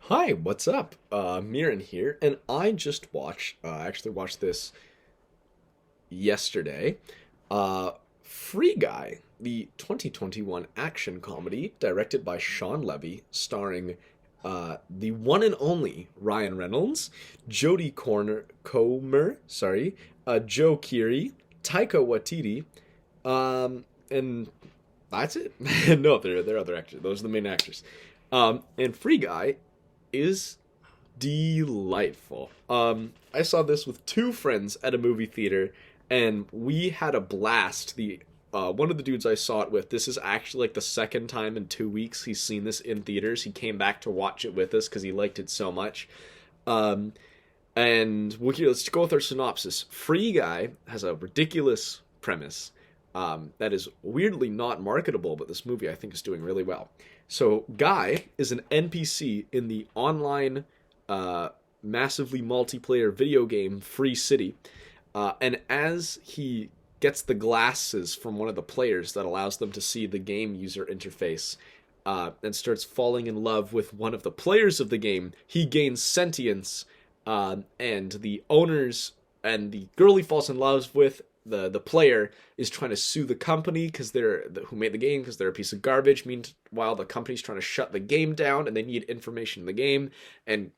Hi, what's up? Miran here, and I just actually watched this yesterday. Uh, Free Guy, the 2021 action comedy directed by Shawn Levy, starring the one and only Ryan Reynolds, Comer, Joe Keery, Taika Waititi, and that's it. No, they're other actors. Those are the main actors. And Free Guy is delightful. I saw this with two friends at a movie theater, and we had a blast. The One of the dudes I saw it with, this is actually like the second time in 2 weeks he's seen this in theaters. He came back to watch it with us because he liked it so much. Um, and let's go with our synopsis. Free Guy has a ridiculous premise that is weirdly not marketable, but this movie I think is doing really well. So, Guy is an NPC in the online, uh, massively multiplayer video game Free City, and as he gets the glasses from one of the players that allows them to see the game user interface, and starts falling in love with one of the players of the game, he gains sentience, and the owners and the girl he falls in love with, the player, is trying to sue the company because who made the game, because they're a piece of garbage. Meanwhile, the company's trying to shut the game down, and they need information in the game, and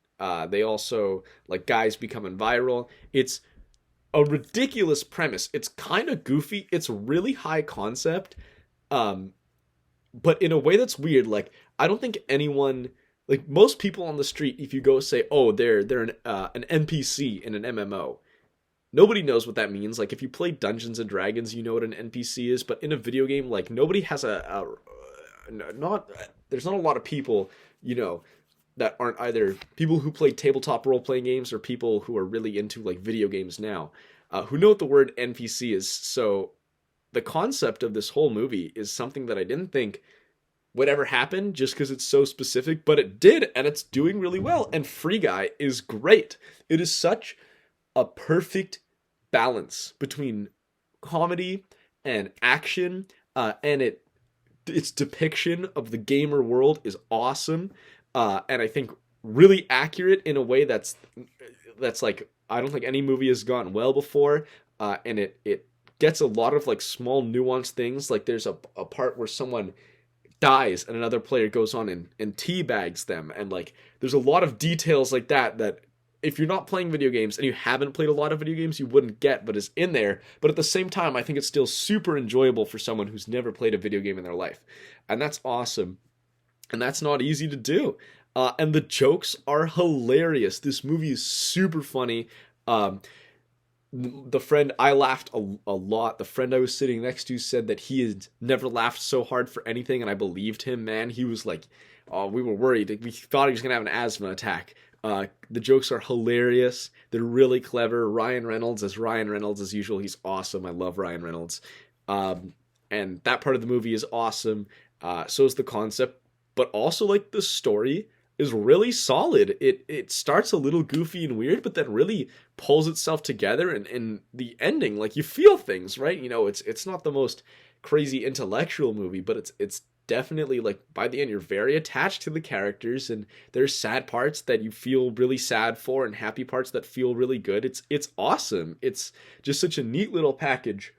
they also, like, guys becoming viral. It's a ridiculous premise. It's kind of goofy. It's really high concept, um, but in a way that's weird. Like, I don't think anyone, like, most people on the street, if you go say, oh, they're an NPC in an MMO, nobody knows what that means. Like, if you play Dungeons and Dragons, you know what an NPC is, but in a video game, like, nobody has not there's not a lot of people, you know, that aren't either people who play tabletop role playing games or people who are really into like video games now, who know what the word NPC is. So the concept of this whole movie is something that I didn't think would ever happen just because it's so specific, but it did, and it's doing really well. And Free Guy is great. It is such a perfect balance between comedy and action, and its depiction of the gamer world is awesome, and I think really accurate in a way that's like, I don't think any movie has gone well before, and it gets a lot of like small nuanced things. Like, there's a part where someone dies and another player goes on and teabags them, and like there's a lot of details like that if you're not playing video games and you haven't played a lot of video games, you wouldn't get, but is in there. But at the same time, I think it's still super enjoyable for someone who's never played a video game in their life. And that's awesome. And that's not easy to do. And the jokes are hilarious. This movie is super funny. The friend, I laughed a lot. The friend I was sitting next to said that he had never laughed so hard for anything, and I believed him, man. He was like, oh, we were worried. We thought he was going to have an asthma attack. The jokes are hilarious. They're really clever. Ryan Reynolds as usual. He's awesome. I love Ryan Reynolds. And that part of the movie is awesome. So is the concept, but also like the story is really solid. It starts a little goofy and weird, but then really pulls itself together. And in the ending, like, you feel things, right? You know, it's not the most crazy intellectual movie, but it's definitely, like, by the end you're very attached to the characters, and there's sad parts that you feel really sad for and happy parts that feel really good. It's awesome. It's just such a neat little package,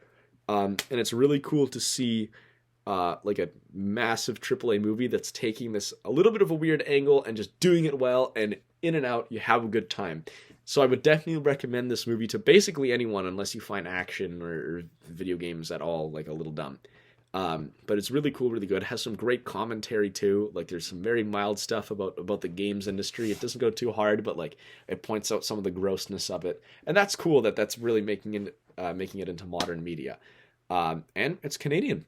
and it's really cool to see like a massive AAA movie that's taking this a little bit of a weird angle and just doing it well, and in and out you have a good time. So I would definitely recommend this movie to basically anyone, unless you find action or video games at all like a little dumb. But it's really cool, really good. It has some great commentary too. Like, there's some very mild stuff about the games industry. It doesn't go too hard, but like, it points out some of the grossness of it, and that's cool that's really making it into modern media. And it's Canadian.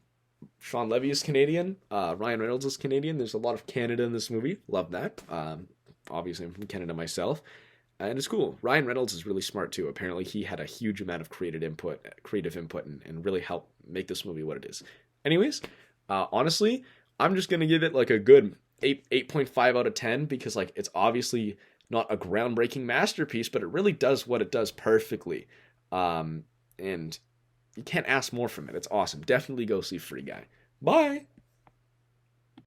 Shawn Levy is Canadian. Ryan Reynolds is Canadian. There's a lot of Canada in this movie. Love that. Obviously, I'm from Canada myself. And it's cool. Ryan Reynolds is really smart too. Apparently, he had a huge amount of creative input, and really helped make this movie what it is. Anyways, honestly, I'm just gonna give it like a good 8.5 out of 10, because like, it's obviously not a groundbreaking masterpiece, but it really does what it does perfectly. And you can't ask more from it. It's awesome. Definitely go see Free Guy. Bye.